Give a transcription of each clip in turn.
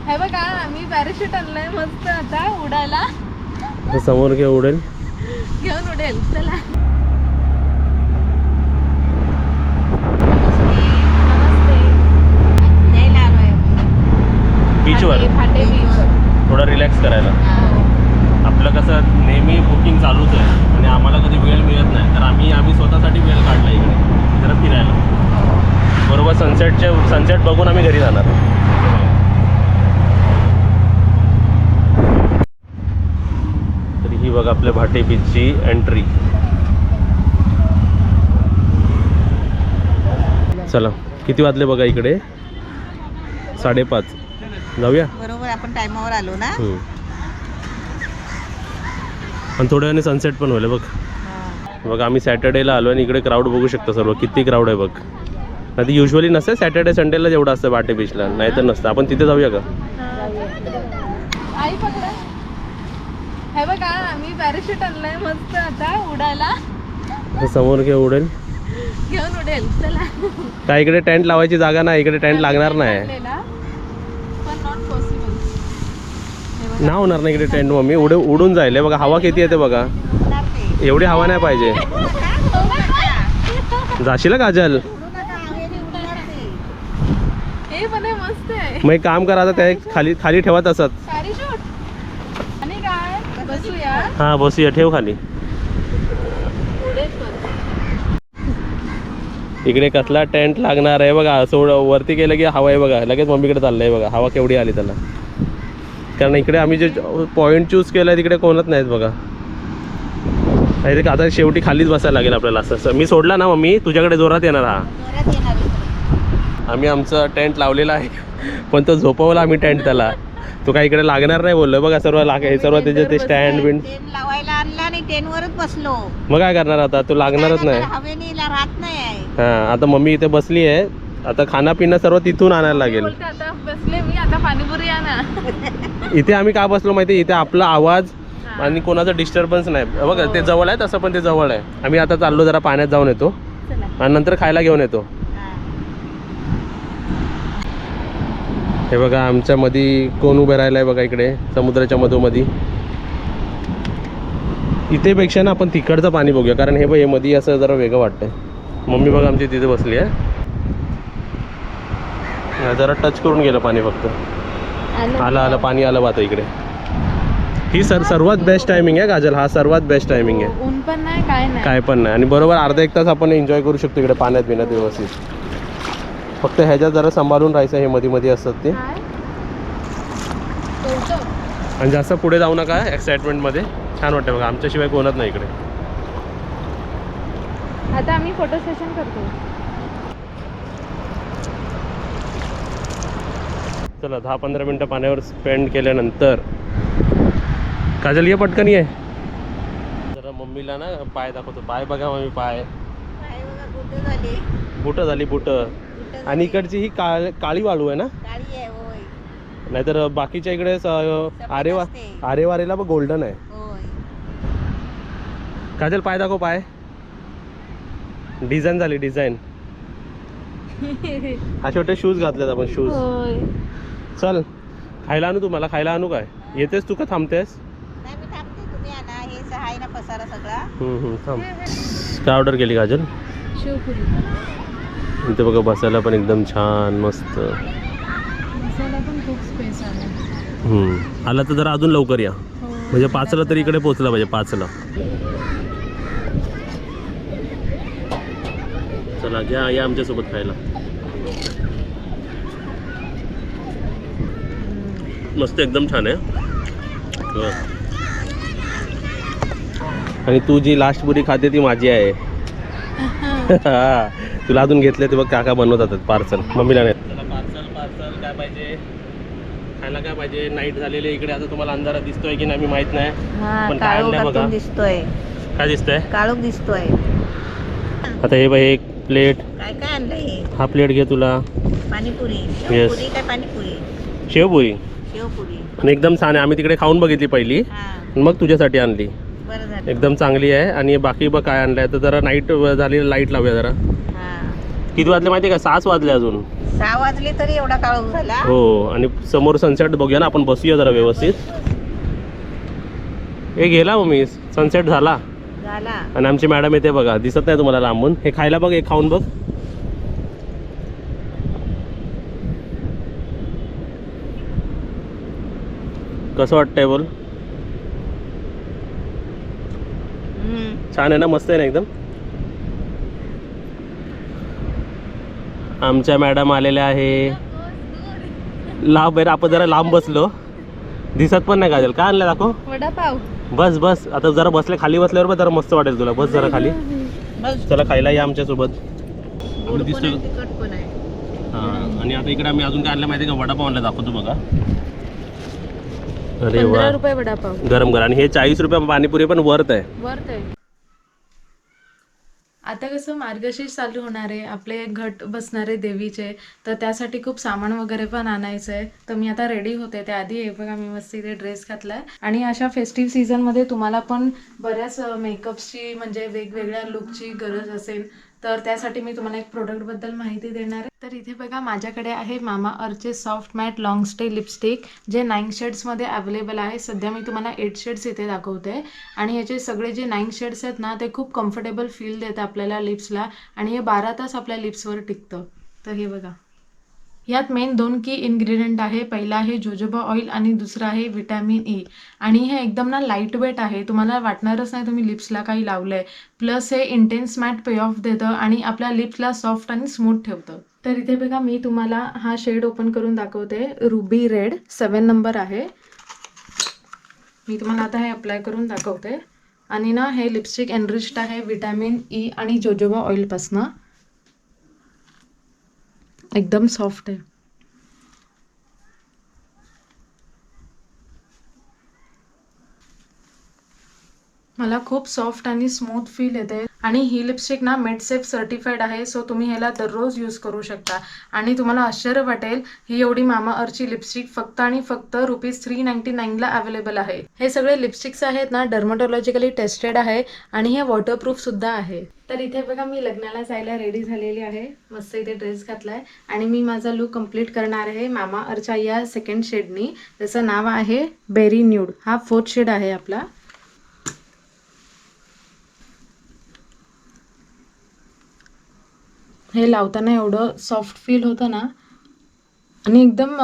हे बघा आम्ही पॅराशूट आणलंय मस्त आता उडायला. समोर घेऊन उडेल, घेऊन उडेल. चला बीचवर फाटे बीच. थोडं रिलॅक्स करायला. आपलं कसं नेहमी बुकिंग चालूच आहे आणि आम्हाला कधी वेळ मिळत नाही, तर आम्ही स्वतःसाठी वेळ काढला इकडे जरा फिरायला. बरोबर सनसेट बघून आम्ही घरी जाणार. तर ही बघा आपल्या भाटे बीचची एंट्री. चला किती वाजले बघा इकडे, 5:30. जाऊया. बरोबर आपण टाइमावर आलो ना. आणि थोड्या वेळाने सनसेट पण होईल बघ. बघ आम्ही सॅटर्डेला आलो आणि इकडे क्राऊड बघू शकता सर्व, किती क्राऊड आहे बघ. नाही ती युजली नसते, सॅटर्डे संडेला जेवढं असतं भाटे बीचला, नाही तर नसतं. आपण तिथे जाऊया का? आई पकडा. हे बघा आम्ही पॅराशूट आणलंय मस्त आता उडायला. समोर घेऊन उडेल, घेऊन उडेल. चला काय इकडे टेंट लावायची जागा नाही, इकडे टेंट लागणार नाही. ना होणार नाही इकडे टेंट. मम्मी उडून जाईल बघा. हवा किती येते बघा, एवढी हवा नाही पाहिजे. जाशील काजल. हे पण मस्त आहे. मग एक काम करा, आता त्या खाली ठेवत असत. आणि काय बसूया. हा बसूया, ठेव खाली. इकडे कसला टेंट लागणार आहे बघा. असं वरती केलं की हवा आहे बघा, लगेच मम्मीकडे चाललंय बघा. हवा केवढी आली त्याला. कारण इकडे आम्ही जे पॉईंट चूज केलं तिकडे कोणच नाहीत बघा. आता शेवटी खालीच बसायला लागेल आपल्याला. असं मी सोडला ना मम्मी, तुझ्याकडे जोरात येणार. हा आम्ही आमचं टेंट लावलेला आहे, पण तो झोपवला आम्ही टेंट त्याला. तो काय इकडे लागणार नाही बोललो बघा. सर्व हे सर्व त्याचे ते स्टँड बिंड लावायला आणला आणि टेनवरच बसलो. मग काय करणार आता, तो लागणारच नाही. राहत नाही. हा आता मम्मी इथे बसली आहे, आता खाना पिणं सर्व तिथून आणायला लागेल. आता बसले मी, आता पाणीपुरी आणा. इथे आम्ही का बसलो माहिती, इथे आपला आवाज आणि कोणाचा डिस्टर्बन्स नाही बघा. ते जवळ आहे तसं, पण ते जवळ आहे. आम्ही आता चाललो जरा पाण्यात जाऊन येतो आणि नंतर खायला घेऊन येतो. हे बघा आमच्या मध्ये कोण उभे राहिलं आहे बघा, इकडे समुद्राच्या मधोमधी. इथे पेक्षा ना आपण तिकडचं पाणी बघूया, कारण हे बघ हे मध्ये असं जरा वेगळं वाटतंय. मम्मी बघा आमची तिथे बसली आहे, जरा टच करून गेलं पाणी फक्त. आलं पाणी आलं आता इकडे. ही सर्वात बेस्ट टायमिंग आहे काजल. हा सर्वात बेस्ट टायमिंग आहे. ऊन पण नाही काय पण नाही. आणि बरोबर अर्धा एक तास आपण एन्जॉय करू शकतो इकडे पाण्यात बिण्यात व्यवस्थित. फक्त ह्याच्यात जरा सांभाळून राहायचं, हे मध्ये असतात ते. आणि जास्त पुढे जाऊ नका एक्साइटमेंटमध्ये. छान वाटतं बघा, आमच्याशिवाय कोणच नाही इकडे. आता आम्ही फोटो सेशन करतो. चला 10-15 मिनटं पाण्यावर स्पेंड केल्यानंतर काजल ये पटकन ये. जरा मम्मीला ना पाय दाखवतो. पाय बघा मम्मी, पाय बुटं झाली बुटं. आणि इकडची ही काळी वाळू आहे ना, नाहीतर बाकीच्या इकडे आरेवारेला बघ गोल्डन आहे. काजल पाय दाखव, पाय डिझाईन झाली डिझाईन. हा छोटे शूज घातलेत आपण, शूज. चल खायला आणू, तुम्हाला खायला आणू काय? येतेस तू का थांबतेस? काय ऑर्डर केली काजल? इथे बघा बसायला पण एकदम छान मस्त. आला तर जरा अजून लवकर या, म्हणजे 5ला तरी इकडे पोहोचला पाहिजे. 5ला. चला घ्या, या आमच्यासोबत खायला. मस्त एकदम छान आहे. आणि तू जी लास्ट पुरी खाते ती माझी आहे. तुला अजून घेतले ते बघ काका बनवतात पार्सल. मम्मीला नाही. पार्सल काय पाहिजे खायला, काय पाहिजे? नाईट झालेली इकडे. आता तुम्हाला अंधारा दिसतोय की नाही मी माहित नाही, पण काय आणलंय बघा. दिसतोय काय दिसतंय? काळोख दिसतोय. आता हे बघ एक प्लेट. काय काय आणलंय? हा प्लेट घे तुला. पाणीपुरी. येस. काय पाणीपुरी? शेवपुरी. शेवपुरी आणि एकदम छान आहे. आम्ही तिकडे खाऊन बघितली पहिली, मग तुझ्यासाठी आणली. एकदम चांगली आहे. आणि बाकी बघ काय आणलंय. तर जरा नाईट झाली, लाईट लावूया जरा. किती वाजले माहिती आहे का? 6 वाजले अजून. 6 वाजले तरी एवढा काळोख झाला. हो, आणि समोर सनसेट बघूया ना आपण, बसूया जरा व्यवस्थित. हे गेला मम्मी, सनसेट झाला. झाला. आणि आमची मॅडम येते बघा, दिसत नाही तुम्हाला लांबून. हे खायला बघ, हे खाऊन बघ. कसं वाटतंय बोल? छान आहे ना, मस्त आहे ना एकदम. आमच्या मॅडम आलेल्या आहे. लांब आहे, आपण जरा लांब बसलो, दिसत पण नाही काजल. काय आणलं दाखव. वडापाव. बस बस, आता जरा बसले, खाली बसल्यावर पण जरा मस्त वाटेल तुला. बस जरा खाली. चला खायला या आमच्या सोबत. हां, आणि आता इकडे आम्ही अजून काय आणलं माहिती का, वडापाव आणला, दाखवतो बघा. अरे वा, 15 रुपये वडापाव गरम गरम. आणि हे 40 रुपये पाणीपुरी पण वर्थ आहे. वर्थ आहे. आता कसं मार्गशीर्ष चालू होणार आहे, आपले घट बसणारे देवीचे, तर त्यासाठी खूप सामान वगैरे पण आणायचं आहे. तर मी आता रेडी होते. त्याआधी हे बघा, मी मस्त इथे ड्रेस घातलाय. आणि अशा फेस्टिव्ह सीझनमध्ये तुम्हाला पण बऱ्याच मेकअपची म्हणजे वेगवेगळ्या लुकची गरज असेल, तर त्यासाठी मी तुम्हाला एक प्रोडक्टबद्दल माहिती देणार आहे. तर इथे बघा, माझ्याकडे आहे मामा अर्थचे soft matte long stay lipstick, जे 9 शेड्समध्ये अवेलेबल आहे. सध्या मी तुम्हाला 8 शेड्स इथे दाखवते. आणि याचे सगळे जे 9 शेड्स आहेत ना, ते खूप कम्फर्टेबल फील देतात आपल्याला लिप्सला, आणि हे 12 तास आपल्या लिप्सवर टिकतं. तर हे बघा, यात मेन 2 की इन्ग्रेडियंट आहे. पहिला आहे जोजोबा ऑइल आणि दुसरा आहे विटॅमिन ई. आणि हे एकदम ना लाईट वेट आहे, तुम्हाला वाटणारच नाही तुम्ही लिप्सला काही लावलंय. प्लस हे इंटेन्स मॅट पे ऑफ देतं आणि आपल्या लिप्सला सॉफ्ट आणि स्मूथ ठेवतं. तर इथे बघा, मी तुम्हाला हा शेड ओपन करून दाखवते. रुबी रेड 7 नंबर आहे. मी तुम्हाला आता हे अप्लाय करून दाखवते. आणि ना, हे लिपस्टिक एनरिच्ड आहे विटॅमिन ई आणि जोजोबा ऑइलपासनं. एकदम सॉफ्ट आहे. मला खूप सॉफ्ट आणि स्मूथ फील येते. आणि ही लिपस्टिक ना मेट सेफ सर्टिफाईड आहे, सो तुम्ही ह्याला दररोज यूज करू शकता. आणि तुम्हाला आश्चर्य वाटेल, ही एवढी मामा अर्थची लिपस्टिक फक्त आणि फक्त ₹399ला अवेलेबल आहे. हे सगळे लिपस्टिक्स आहेत ना, डर्मॅटॉलॉजिकली टेस्टेड आहे आणि हे वॉटरप्रूफ सुद्धा आहे. तर इथे बघा, मी लग्नाला जायला रेडी झालेली आहे. मस्त इथे ड्रेस घातलाय आणि मी माझा लुक कंप्लीट करणार आहे मामा अर्थच्या या 2nd शेडनी. त्याचं नाव आहे बेरी न्यूड. हा 4th शेड आहे आपला. हे लावताना एवढं सॉफ्ट फील होतं ना, आणि एकदम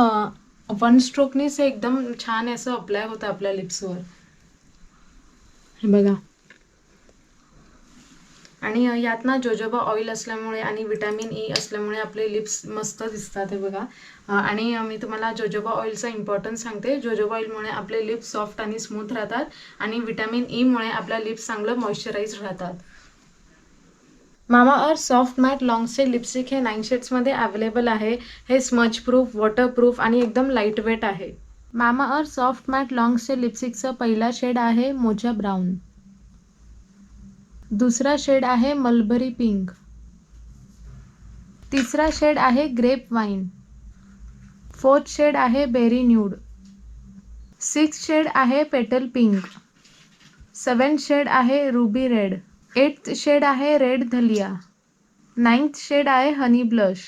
1 स्ट्रोकनीच हे एकदम छान असं अप्लाय होतं आपल्या लिप्सवर. हे बघा. आणि यात ना जोजोबा ऑइल असल्यामुळे आणि विटॅमिन ई असल्यामुळे आपले लिप्स मस्त दिसतात. हे बघा. आणि मी तुम्हाला जोजोबा ऑइलचा इम्पॉर्टन्स सांगते. जोजोबा ऑइलमुळे आपले लिप्स सॉफ्ट आणि स्मूथ राहतात आणि विटॅमिन ईमुळे आपल्या लिप्स चांगलं मॉइश्चराईज राहतात. Mamaearth soft matte long stay lipstick हे 9 शेड्समध्ये अवेलेबल आहे. हे स्मच प्रूफ, वॉटरप्रूफ आणि एकदम लाईट वेट आहे. Mamaearth soft matte long stay लिपस्टिकचा पहिला शेड आहे मोचा ब्राऊन. दुसरा शेड आहे मलबरी पिंक. तिसरा शेड आहे ग्रेप वाईन. 4th शेड आहे बेरी न्यूड. 6th शेड आहे पेटल पिंक. 7th शेड आहे रुबी रेड. 8th शेड आहे रेड धलिया. 9th शेड आहे honey blush.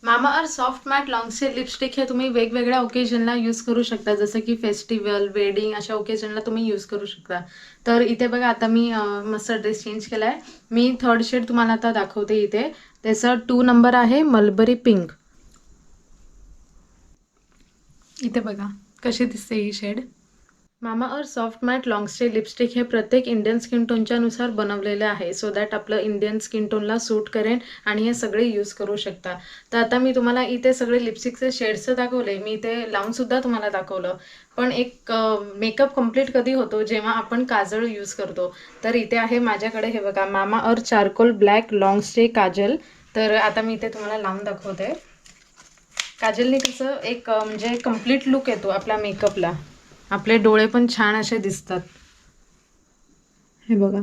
Mamaearth soft matte long stay lipstick हे तुम्ही वेगवेगळ्या ओकेजनला यूज करू शकता, जसं की फेस्टिवल, वेडिंग अशा ओकेजनला तुम्ही यूज करू शकता. तर इथे बघा, आता मी मस्त ड्रेस चेंज केला आहे. मी 3rd शेड तुम्हाला आता दाखवते. इथे त्याचा 2 नंबर आहे मलबरी पिंक. इथे बघा कशी दिसते ही shade. Mamaearth soft matte long stay lipstick हे प्रत्येक इंडियन स्किन टोनच्या नुसार बनवलेले आहे, सो दॅट आपलं इंडियन स्किन टोनला सूट करेन आणि हे सगळे यूज करू शकता. तर आता मी तुम्हाला इथे सगळे लिपस्टिकचे शेड्स दाखवले. मी इथे लावूनसुद्धा तुम्हाला दाखवलं. पण एक मेकअप कम्प्लीट कधी होतो, जेव्हा आपण काजळ यूज करतो. तर इथे आहे माझ्याकडे, हे बघा, मामा earth charcoal black long stay Kajal. तर आता मी इथे तुम्हाला लावून दाखवते. काजलने कसं एक म्हणजे कम्प्लीट लुक येतो आपल्या मेकअपला. आपले डोळे पण छान असे दिसतात. हे बघा.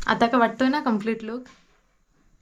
आता का वाटतोय ना कम्प्लीट लुक.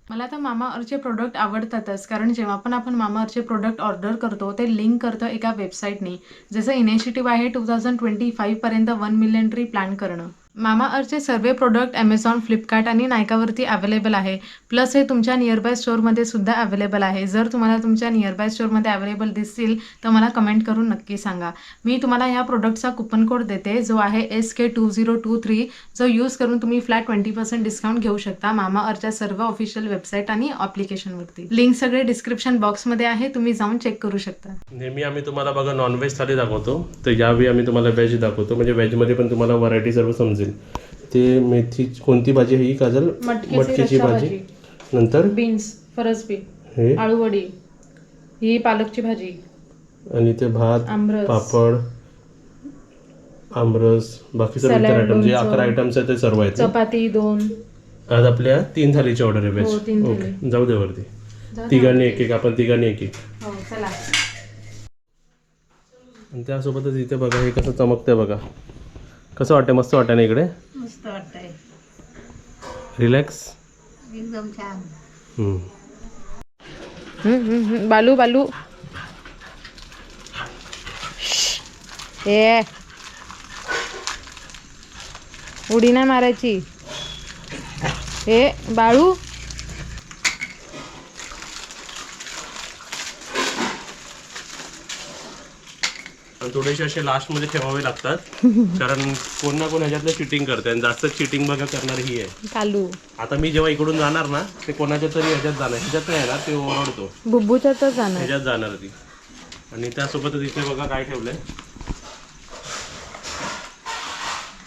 मला आता मामा अर्थचे प्रोडक्ट आवडतातच, कारण जेव्हा पण आपण मामा अर्थचे प्रोडक्ट ऑर्डर करतो ते लिंक करतं एका वेबसाईटनी. जसं इनिशिएटिव्ह आहे 2025 पर्यंत 1 मिलियन ट्री प्लॅन करणं. मामा अर्थचे सर्व प्रोडक्ट ॲमेझॉन, फ्लिपकार्ट आणि नायकावरती अवेलेबल आहे. प्लस हे तुमच्या नियरबाय स्टोअरमध्ये सुद्धा अवेलेबल आहे. जर तुम्हाला तुमच्या नियरबाय स्टोअरमध्ये अवेलेबल दिसतील तर मला कमेंट करून नक्की सांगा. मी तुम्हाला या प्रोडक्टचा कुपन कोड देते, जो आहे SK2023, जो यूज करून तुम्ही फ्लॅट 20% डिस्काउंट घेऊ शकता मामा अर्थच्या सर्व ऑफिशियल वेबसाईट आणि ॲप्लिकेशनवरती. लिंक सगळे डिस्क्रिप्शन बॉक्समध्ये आहे, तुम्ही जाऊन चेक करू शकता. नेहमी आम्ही तुम्हाला बघा नॉनव्हेज थाली दाखवतो, तर यावेळी आम्ही तुम्हाला व्हेज दाखवतो. म्हणजे व्हेजमध्ये पण तुम्हाला व्हरायटी सर्व समजेल. ते मेथी कोणती भाजी आहे ही काजल? मटकीची भाजी. नंतर बीन्स, फरसबी, हे आळूवडी, ही पालकची भाजी आणि ते भात, आमरस, पापड, आमरस, बाकी सर्व सॅलड, आयटम जे लोणचं, 11 आयटम्स आहेत ते सर्व आहेत. चपाती 2. आज आपल्या 3 थालीची ऑर्डर आहे हो, व्हेज. 3 थाली. ओके, जाऊ दे वरती. जाऊ दे. तिघांनी एक एक, आपण तिघांनी एक एक. हो चला. आणि त्यासोबतच इथे बघा हे कसं चमकतंय बघा. कसं वाटतंय? मस्त वाटतंय ना इकडे? मस्त वाटतंय, रिलॅक्स. एकदम छान. बालू बालू ए उडी नाही मारायची. ए बाळू. आणि थोडेसे असे लास्टमध्ये ठेवावे लागतात कारण कोण ना कोण ह्याच्यातलं चिटिंग करते आणि जास्त चिटिंग बघा करणार ही आहे कालू. आता मी जेव्हा इकडून जाणार ना ते कोणाच्या तरी ह्याच्यात जाणार, ह्याच्यात नाही येणार, ते ओरडतो. बुब्बूच्या तर जाणार. ह्याच्यात जाणार ती. आणि त्यासोबतच इथे बघा काय ठेवलंय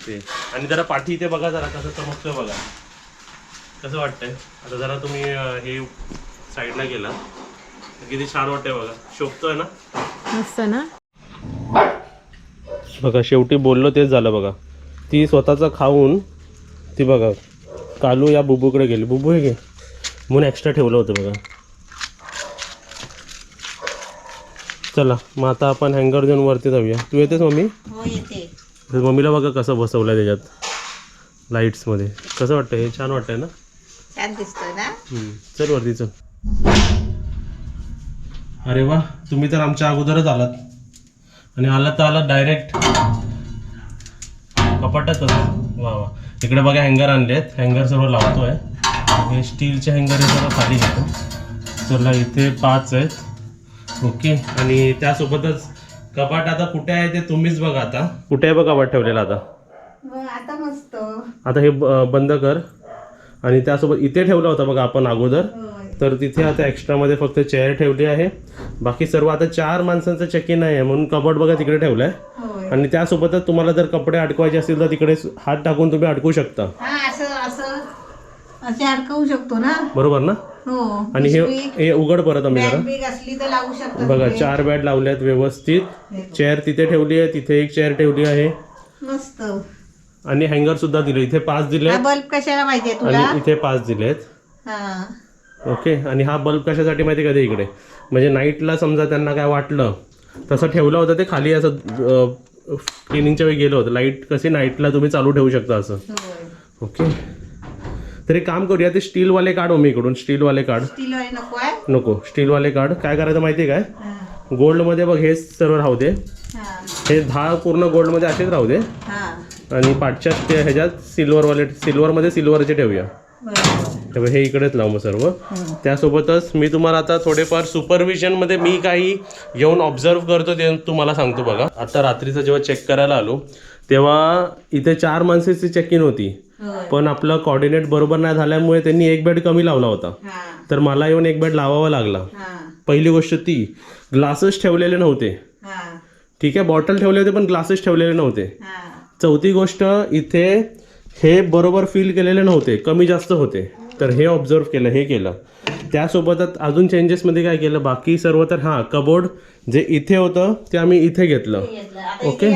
ते. आणि जरा पाठी इथे बघा, जरा कसं चमकतोय बघा, कसं वाटतंय. आता जरा तुम्ही हे साईडला गेला तर किती छान वाटतंय बघा, शोभतोय ना मस्त ना. बघा शेवटी बोललो तेच झालं बघा. ती स्वतःचं खाऊन ती बघा कालू या बुबूकडे गेली. बुबू हे घे म्हणून एक्स्ट्रा ठेवलं होतं बघा. चला मग आता आपण हँगर देऊन वरती जाऊया. तू येतेस मम्मी? हो येते. तर मम्मीला बघा कसं बसवलं आहे त्याच्यात लाईट्समध्ये. कसं वाटतं हे? छान वाटतंय ना? छान दिसतोय ना. चल वरती चल. अरे वा, तुम्ही तर आमच्या अगोदरच आलात आणि आलात तर आलात डायरेक्ट कपाटातच. वा वा. इकडे बघा हँगर आणले आहेत, हँगर सर्व लावतोय. हे स्टीलचे हँगर हे सर्व खाली घेतो. चला इथे 5 आहेत. ओके. आणि त्यासोबतच कपाट आता कुठे आहे ते तुम्हीच बघा. आता कुठे आहे बघा कपाट ठेवलेला आता? आता मस्त. आता हे बंद कर. आणि त्यासोबत इथे ठेवला होता बघा आपण अगोदर, तर तिथे आता एक्स्ट्रामध्ये फक्त चेअर ठेवली आहे. बाकी सर्व आता 4 माणसांचं चेक इन आहे म्हणून कबड बघा तिकडे ठेवलं आहे. आणि त्यासोबतच तुम्हाला जर कपडे अडकवायचे असतील तर तिकडे हात टाकून तुम्ही अडकवू शकता. असे अडकवू शकतो ना. बरोबर ना? हो. आणि हे उघड परत आम्ही जरा बॅग असली तर लावू शकतो बघा. 4 बॅट लावल्यात व्यवस्थित. चेअर तिथे ठेवली आहे, तिथे एक चेअर ठेवली आहे. मस्त. आणि हँगर सुद्धा दिले. इथे 5 दिले बल्ब कशाला पाहिजे तुला? आणि इथे 5 दिलेत. हा. ओके. आणि हा बल्ब कशासाठी माहिती कधी इकडे, म्हणजे नाईटला समजा त्यांना काय वाटलं तसं ठेवलं होतं ते खाली. असं क्लिनिंगच्या वेळी गेलं होतं. लाईट कशी नाईटला तुम्ही चालू ठेवू शकता असं. ओके. तर एक काम करूया, ते स्टीलवाले काढ मी इकडून. स्टीलवाले काढ. स्टीलवाले नको आहे. नको, स्टीलवाले काढ. काय करायचं माहिती आहे काय? गोल्डमध्ये बघ हे सर्व राहू दे. हे 10 पूर्ण गोल्डमध्ये असेच राहू दे. आणि पाठच्या ह्याच्यात सिल्वरमध्ये सिल्वरचे ठेवूया. तेव्हा हे इकडेच लावू मग सर्व. त्यासोबतच मी तुम्हाला आता थोडेफार सुपरविजनमध्ये मी काही येऊन ऑब्झर्व करतो ते तुम्हाला सांगतो बघा. आता रात्रीचं जेव्हा चेक करायला आलो तेव्हा इथे 4 माणसाची चेक इन होती, पण आपलं कॉर्डिनेट बरोबर नाही झाल्यामुळे त्यांनी एक बेड कमी लावला होता. तर मला येऊन एक बेड लावावा लागला. पहिली गोष्ट ती, ग्लासेस ठेवलेले नव्हते. ठीक आहे, बॉटल ठेवले होते पण ग्लासेस ठेवलेले नव्हते. चौथी गोष्ट, इथे हे बरोबर फिल केलेले नव्हते, कमी जास्त होते. तर हे ऑब्झर्व केलं, हे केलं. त्यासोबतच अजून चेंजेसमध्ये काय केलं, बाकी सर्व तर हां कबोर्ड जे इथे होतं ते आम्ही इथे घेतलं. ओके,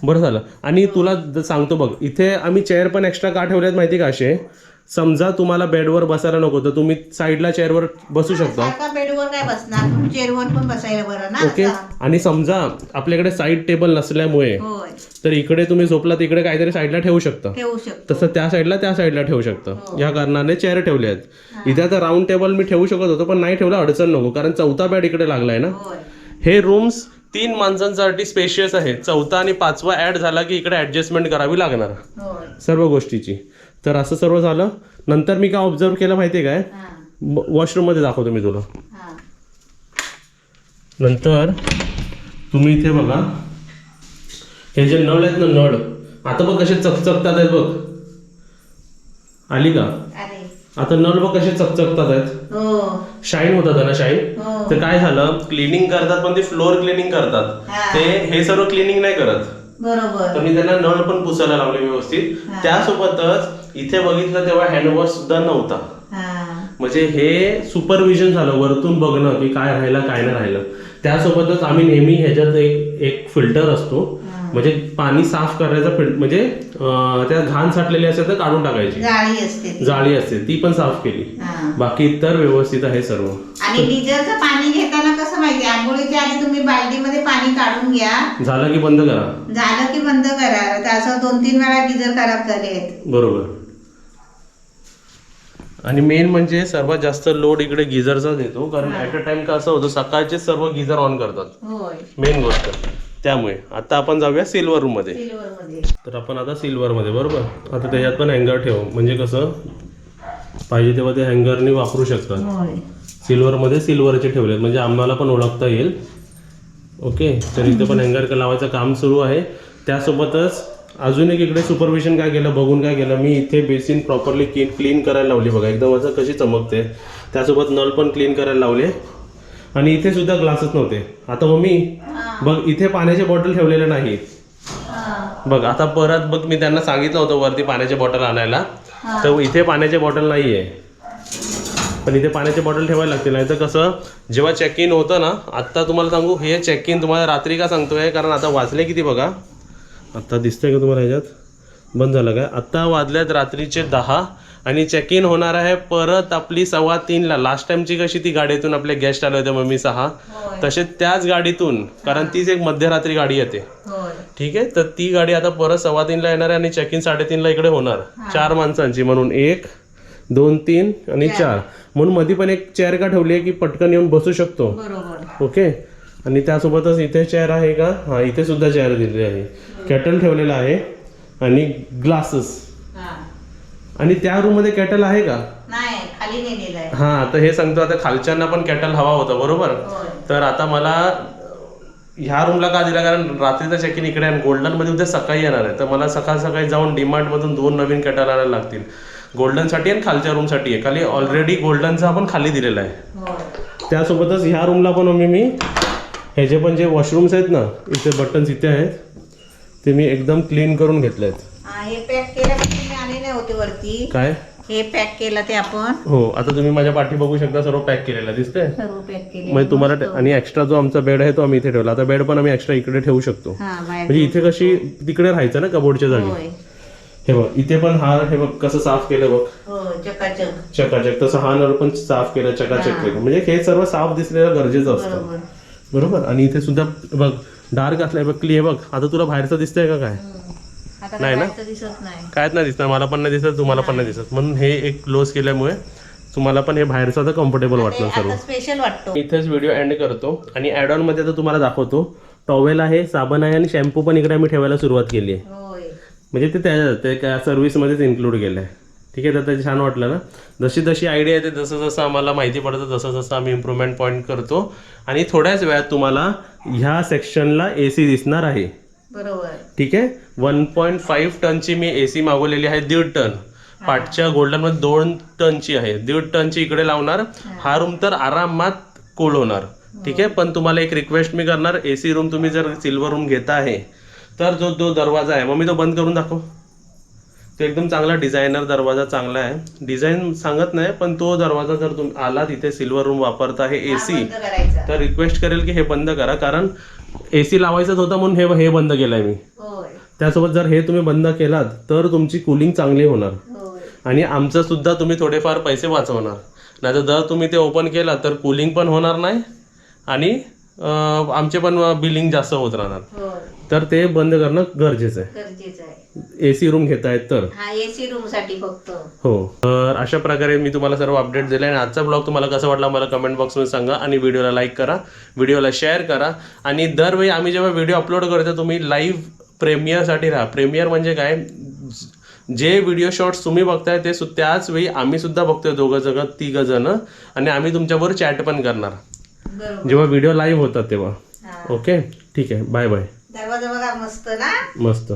बरं झालं. आणि तुला सांगतो बघ, इथे आम्ही चेअर पण एक्स्ट्रा का ठेवल्यात माहिती का? असे समजा तुम्हाला बेडवर बसायला नको तर तुम्ही साईडला चेअरवर बसू शकता. बेडवर काय बसणार, चेअरवर पण बसायला बरं ना. ओके. आणि समजा आपल्याकडे साईड टेबल नसल्यामुळे तर इकडे तुम्ही झोपलात, इकडे काहीतरी साईडला ठेवू शकता. तसं त्या साईडला ठेवू शकता. या कारणाने चेअर ठेवले आहेत. इथे आता राऊंड टेबल मी ठेवू शकत होतो पण नाही ठेवला, अडचण नको, कारण 4था बेड इकडे लागलाय ना. हे रूम्स 3 माणसांसाठी स्पेशियस आहे. 4था आणि 5वा ऍड झाला की इकडे ऍडजस्टमेंट करावी लागणार होय. सर्व गोष्टीची. तर असं सर्व झालं. नंतर मी काय ऑब्झर्व केलं माहितीये काय, हा, वॉशरूम मध्ये दाखवतो मी तुला. हा. नंतर तुम्ही इथे बघा, हे जे नळ आहेत ना, नळ आता बघ कसे चकचकतात आहेत बघ. आली का? अरे आता नळ बघ कसे चकचकतात आहेत, हो शाईन होतात ना, शाईन. हो. तर काय झालं, क्लिनिंग करतात पण ते फ्लोअर क्लिनिंग करतात, हा. ते हे सर्व क्लिनिंग नाही करत. बरोबर. तर मी त्यांना नळ पण पुसायला लावले व्यवस्थित. हा. त्यासोबतच इथे बघितलं तेव्हा हँडवॉश सुद्धा नव्हता. हा, म्हणजे हे सुपरविजन झालं, वरतून बघणं की काय राहिलं काय नाही राहिलं. त्यासोबतच आम्ही नेहमी ह्याच्यात एक फिल्टर असतो, म्हणजे पाणी साफ करायचा म्हणजे त्या घाण साठलेली असेल तर काढून टाकायची, जाळी असते ती. जाळी असते ती पण साफ केली. हा. बाकी तर व्यवस्थित आहे सर्व. आणि गिजरचं पाणी घेताना कसं माहिती, आंघोळीच्या आधी तुम्ही बाल्टीमध्ये पाणी काढून घ्या, झालं की बंद करा. झालं की बंद करा. तर असं 2-3 वेळा गिजर खराब झाले आहेत. बरोबर. आणि मेन म्हणजे सर्वात जास्त लोड इकडे गिझरचाच येतो, कारण ऍट अ टाइम कसं होतं, सकाळचे सर्व गिझर ऑन करतात, होय. मेन गोष्ट. त्यामुळे आता आपण जाऊया सिल्वर रूम मध्ये. सिल्वर मध्ये. तर आपण आता सिल्वर मध्ये, बरोबर. आता त्याच्यात पण हँगर ठेव, म्हणजे कसं पाहिजे तेव्हा ते हँगरनी वापरू शकतात. होय. सिल्वर मध्ये सिल्वरचे ठेवलेत, म्हणजे आम्हाला पण ओळखता येईल. ओके, तर इथे पण हँगर लावायचं काम सुरू आहे. त्यासोबतच अजून एक इकडे सुपरविजन काय केलं, बघून काय केलं मी, इथे बेसिन प्रॉपरली क्लीन करायला लावली बघा, एकदम असं कशी चमकते. त्यासोबत नळ पण क्लीन करायला लावले. आणि इथे सुद्धा ग्लासच नव्हते. आता मम्मी बघ, इथे पाण्याचे बॉटल ठेवलेले नाही बघ. आता परत बघ, मी त्यांना सांगितलं होतं वरती पाण्याचे बॉटल आणायला, तर इथे पाण्याचे बॉटल नाही आहे. पण इथे पाण्याचे बॉटल ठेवायला लागतील, नाही तर कसं जेव्हा चेक इन होतं ना, आत्ता तुम्हाला सांगू, हे चेक इन तुम्हाला रात्री का सांगतोय, कारण आता वाजले किती बघा, आत्ता दिसतंय का तुम्हाला ह्याच्यात, बंद झालं काय, आत्ता वाजल्यात रात्रीचे 10 आणि चेक इन होणार आहे परत आपली 2:15ला. लास्ट टाइमची कशी ती गाडीतून आपले गेस्ट आले होते मम्मी 6, तसे त्याच गाडीतून, कारण तीच एक मध्यरात्री गाडी येते. ठीक आहे, तर ती गाडी आता परत 2:15ला येणार आहे आणि चेक इन 3:30ला इकडे होणार. 4 माणसांची, म्हणून 1, 2, 3 आणि 4, म्हणून मध्ये पण एक चेअर का ठेवली आहे की पटकन येऊन बसू शकतो. बरोबर. ओके. आणि त्यासोबतच इथे चेअर आहे का, हा इथे सुद्धा चेअर दिलेली आहे, केटल ठेवलेला आहे आणि ग्लासेस. आणि त्या रूम मध्ये केटल आहे का, नाही, खाली नेलेलं आहे. हा, तर हे सांगतो, आता खालच्यांना पण केटल हवा होता, बरोबर. तर आता मला ह्या रूमला का दिला, कारण रात्रीचा चेक इन इकडे आहे, गोल्डन मध्ये उद्या सकाळी येणार आहे, तर मला सकाळ सकाळी जाऊन डीमार्ट मधून 2 नवीन केटल आणायला लागतील, गोल्डनसाठी आणि खालच्या रूमसाठी आहे. खाली ऑलरेडी गोल्डनचा आपण खाली दिलेला आहे. त्यासोबतच ह्या रूमला पण मी हे जे पण जे वॉशरूम्स आहेत ना, इथे बटन्स इथे आहेत, ते मी एकदम क्लीन करून घेतले आहेत. हे पॅक केलं की तुम्ही आले नाही होते वरती, काय हे पॅक केलं ते आपण हो, आता तुम्ही माझ्या पाठी बघू शकता, सर्व पॅक केलेलं दिसतंय. सर्व पॅक केले. म्हणजे तुम्हाला आणि एक्स्ट्रा जो आमचा बेड आहे तो आम्ही इथे ठेवला. आता बेड पण आम्ही एक्स्ट्रा इकडे ठेवू शकतो, म्हणजे इथे कशी तिकडे राहायचं ना कबोर्डच्या जागी. हे बघ, इथे पण हा, हे बघ कसं साफ केलं बघ, चकाचक. तसं हा नळ पण साफ केलं, चकाचक केलं, म्हणजे हे सर्व साफ दिसलेलं गरजेचं असतं, बरोबर. आणि इथे सुद्धा बघ डार्क असलाय बघ, क्लिअर बघ. आता तुला बाहेरचं दिसतंय का, काय नाही ना, दिसत नाही, कायच नाही दिसत, मला पण नाही दिसत, तुम्हाला पण नाही दिसत, म्हणून हे एक क्लोज केल्यामुळे तुम्हाला पण हे बाहेरचं आता कम्फर्टेबल वाटणार सर्व. स्पेशल वाटतो. इथेच व्हिडिओ एंड करतो आणि ऍड ऑन मध्ये आता तुम्हाला दाखवतो, टॉवेल आहे, साबण आहे आणि शॅम्पू पण इकडे आम्ही ठेवायला सुरुवात केली आहे, म्हणजे ते त्या सर्व्हिसमध्येच इन्क्लूड केलं आहे. ठीक आहे, तर ते छान वाटलं ना. जशी जशी आयडिया येते, जसं जसं आम्हाला माहिती पडतं, तसं जसं आम्ही इम्प्रूव्हमेंट पॉईंट करतो. आणि थोड्याच वेळात तुम्हाला ह्या सेक्शनला AC दिसणार आहे, बरोबर. ठीक आहे, 1.5 टनची मी AC मागवलेली आहे, 1.5 टन. पाठच्या गोल्डनमध्ये 2 टनची आहे, 1.5 टनची इकडे लावणार. हा रूम तर आरामात कूल होणार. ठीक आहे, पण तुम्हाला एक रिक्वेस्ट मी करणार, AC रूम तुम्ही जर सिल्वर रूम घेता आहे तर जो दरवाजा आहे, मग मी तो बंद करून दाखव, तो एकदम चांगला डिझायनर दरवाजा, चांगला आहे, डिझाईन सांगत नाही, पण तो दरवाजा जर तुम्ही आला तिथे सिल्वर रूम वापरता आहे AC, तर रिक्वेस्ट करेल की हे बंद करा, कारण AC लावायचाच होता म्हणून हे बंद केलंय मी. त्यासोबत जर हे तुम्ही बंद केलात तर तुमची कूलिंग चांगली होणार आणि आमचं सुद्धा तुम्ही थोडेफार पैसे वाचवणार. नाही तर जर तुम्ही ते ओपन केला तर कूलिंग पण होणार नाही आणि आमचे पण बिलिंग जास्त होत राहणार. तर ते बंद करणं गरजेचं आहे. AC रूम घेतायत तर हा AC रूम साठी फक्त. हो. तर अशा प्रकारे मी तुम्हाला सर्व अपडेट दिले आणि आजचा ब्लॉग तुम्हाला कसा वाटला मला कमेंट बॉक्समध्ये सांगा आणि व्हिडिओला लाईक करा, व्हिडिओला शेअर करा आणि दरवेळी आम्ही जेव्हा व्हिडिओ अपलोड करतो तुम्ही लाईव्ह प्रेमियरसाठी राहा. प्रेमियर म्हणजे काय, जे व्हिडिओ शॉर्ट्स तुम्ही बघताय ते त्याच वेळी आम्ही सुद्धा बघतोय, तिघ जण, आणि आम्ही तुमच्याबरोबर चॅट पण करणार बरोबर. जेव्हा व्हिडिओ लाईव्ह होतात तेव्हा. हा. ओके ठीक आहे, बाय बाय. दरवाजा बघा मस्त ना. मस्त.